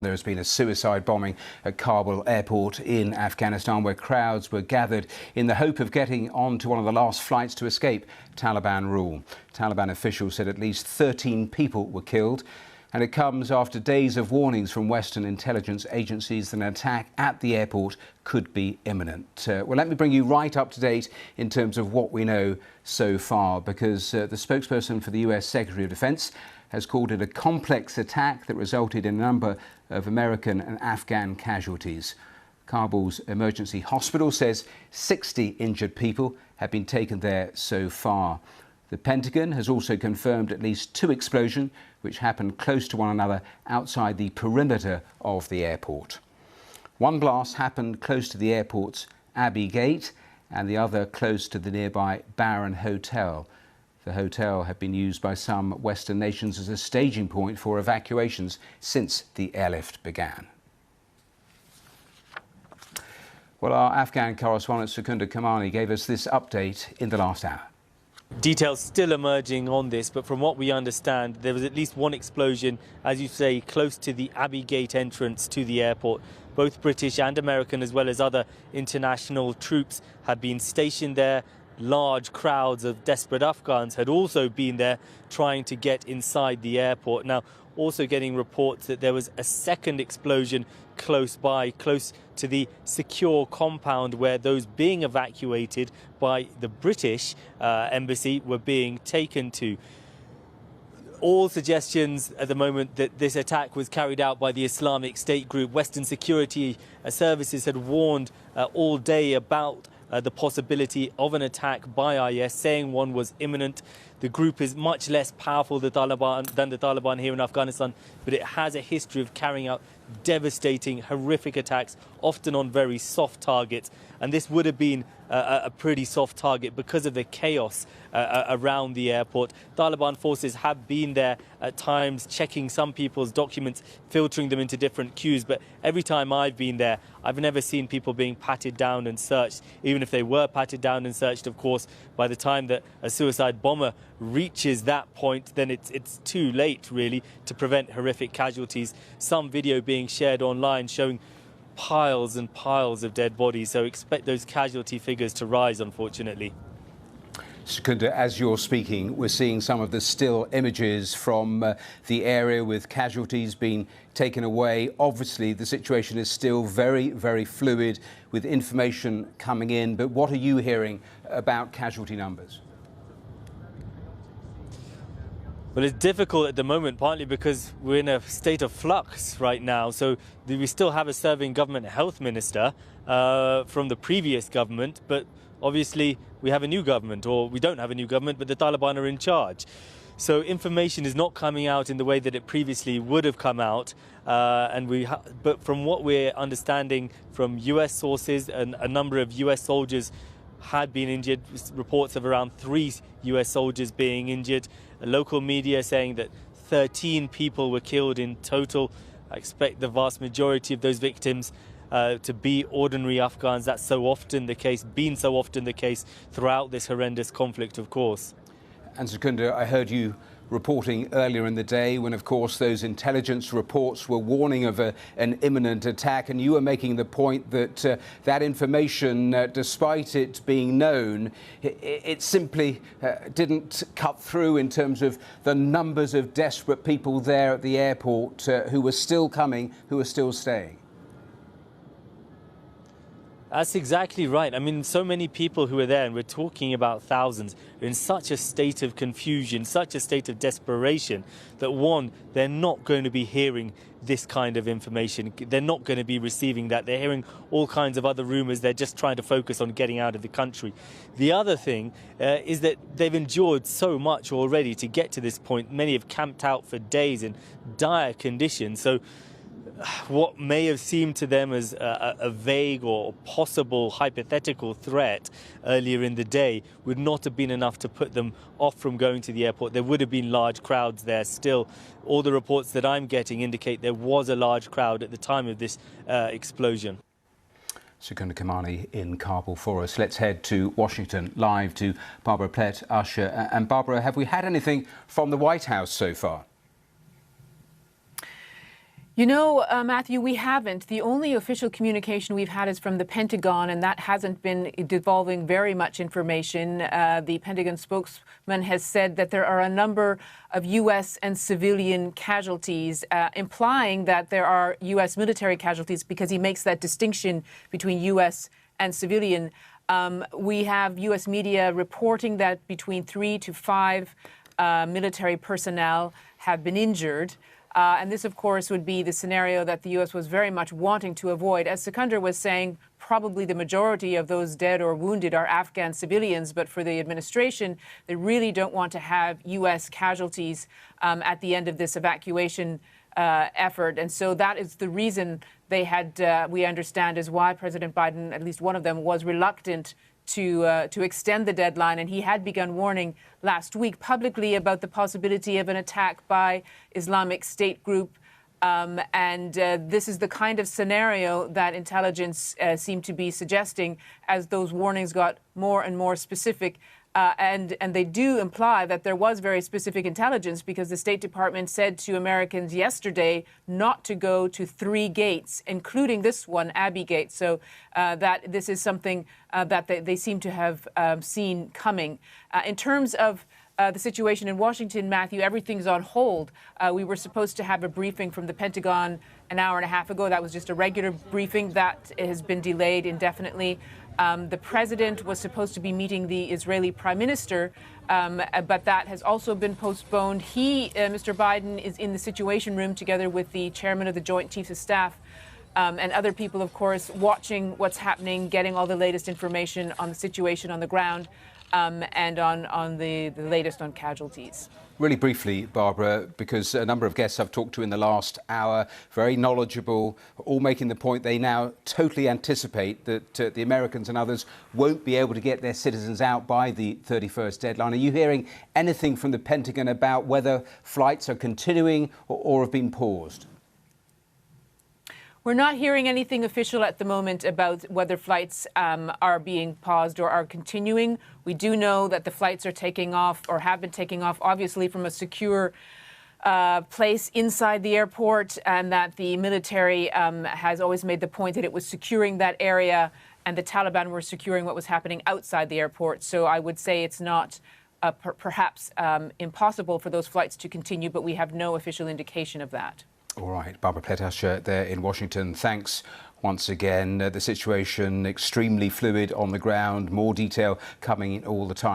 There has been a suicide bombing at Kabul airport in Afghanistan where crowds were gathered in the hope of getting on to one of the last flights to escape Taliban rule. Taliban officials said at least 13 people were killed, and it comes after days of warnings from Western intelligence agencies that an attack at the airport could be imminent. Well, let me bring you right up to date in terms of what we know so far, because the spokesperson for the US Secretary of Defense has called it a complex attack that resulted in a number of American and Afghan casualties. Kabul's emergency hospital says 60 injured people have been taken there so far. The Pentagon has also confirmed at least 2 explosions which happened close to one another outside the perimeter of the airport. One blast happened close to the airport's Abbey Gate and the other close to the nearby Baron Hotel. The hotel had been used by some Western nations as a staging point for evacuations since the airlift began. Well, our Afghan correspondent Secunda Kamani gave us this update in the last hour. Details still emerging on this, but from what we understand, there was at least one explosion, as you say, close to the Abbey Gate entrance to the airport. Both British and American, as well as other international troops, had been stationed there. Large crowds of desperate Afghans had also been there trying to get inside the airport. Now, also getting reports that there was a second explosion close by, close to the secure compound where those being evacuated by the British embassy were being taken to. All suggestions at the moment that this attack was carried out by the Islamic State group. Western security services had warned all day about the possibility of an attack by IS, saying one was imminent. The group is much less powerful than the Taliban here in Afghanistan, but it has a history of carrying out devastating, horrific attacks, often on very soft targets. And this would have been a pretty soft target because of the chaos around the airport. Taliban forces have been there at times, checking some people's documents, filtering them into different queues. But every time I've been there, I've never seen people being patted down and searched. Even if they were patted down and searched, of course, by the time that a suicide bomber reaches that point, then it's too late, really, to prevent horrific casualties. Some video being shared online showing piles and piles of dead bodies, so expect those casualty figures to rise, unfortunately. Secunda, as you're speaking, we're seeing some of the still images from the area with casualties being taken away. Obviously, the situation is still very, very fluid with information coming in. But what are you hearing about casualty numbers? Well, it's difficult at the moment, partly because we're in a state of flux right now. So we still have a serving government health minister from the previous government, but obviously we have a new government, or we don't have a new government, but the Taliban are in charge. So information is not coming out in the way that it previously would have come out. But from what we're understanding from US sources, a number of US soldiers had been injured, reports of around 3 US soldiers being injured. Local media saying that 13 people were killed in total. I expect the vast majority of those victims to be ordinary Afghans. That's so often the case, been so often the case throughout this horrendous conflict, of course. And Secunda, I heard you reporting earlier in the day when, of course, those intelligence reports were warning of an imminent attack, and you were making the point that that information, despite it being known, it simply didn't cut through in terms of the numbers of desperate people there at the airport who were still coming, who were still staying. That's exactly right. I mean, so many people who are there, and we're talking about thousands, are in such a state of confusion, such a state of desperation, that one, they're not going to be hearing this kind of information. They're not going to be receiving that. They're hearing all kinds of other rumours. They're just trying to focus on getting out of the country. The other thing is that they've endured so much already to get to this point. Many have camped out for days in dire conditions. So what may have seemed to them as a vague or possible hypothetical threat earlier in the day would not have been enough to put them off from going to the airport. There would have been large crowds there still. All the reports that I'm getting indicate there was a large crowd at the time of this explosion. Secunda Kamani in Kabul for us. Let's head to Washington, live to Barbara Plett, Usher. And Barbara, have we had anything from the White House so far? You know, Matthew, we haven't. The only official communication we've had is from the Pentagon, and that hasn't been devolving very much information. The Pentagon spokesman has said that there are a number of U.S. and civilian casualties, implying that there are U.S. military casualties because he makes that distinction between U.S. and civilian. We have U.S. media reporting that between 3 to 5 military personnel have been injured. And this, of course, would be the scenario that the U.S. was very much wanting to avoid. As Sikander was saying, probably the majority of those dead or wounded are Afghan civilians. But for the administration, they really don't want to have U.S. casualties at the end of this evacuation effort. And so that is the reason they had, we understand, is why President Biden, at least one of them, was reluctant to extend the deadline. And he had begun warning last week publicly about the possibility of an attack by Islamic State group. This is the kind of scenario that intelligence seemed to be suggesting as those warnings got more and more specific. And they do imply that there was very specific intelligence, because the State Department said to Americans yesterday not to go to 3 gates, including this one, Abbey Gate. So that this is something that they seem to have seen coming. In terms of the situation in Washington, Matthew, everything's on hold. We were supposed to have a briefing from the Pentagon an hour and a half ago. That was just a regular briefing. That has been delayed indefinitely. The president was supposed to be meeting the Israeli prime minister, but that has also been postponed. Mr. Biden, is in the Situation Room together with the chairman of the Joint Chiefs of Staff and other people, of course, watching what's happening, getting all the latest information on the situation on the ground and on the latest on casualties. Really briefly, Barbara, because a number of guests I've talked to in the last hour, very knowledgeable, all making the point they now totally anticipate that the Americans and others won't be able to get their citizens out by the 31st deadline. Are you hearing anything from the Pentagon about whether flights are continuing or have been paused? We're not hearing anything official at the moment about whether flights are being paused or are continuing. We do know that the flights are taking off or have been taking off, obviously, from a secure place inside the airport, and that the military has always made the point that it was securing that area and the Taliban were securing what was happening outside the airport. So I would say it's not perhaps impossible for those flights to continue, but we have no official indication of that. All right, Barbara Pletasher there in Washington. Thanks once again. The situation extremely fluid on the ground. More detail coming in all the time.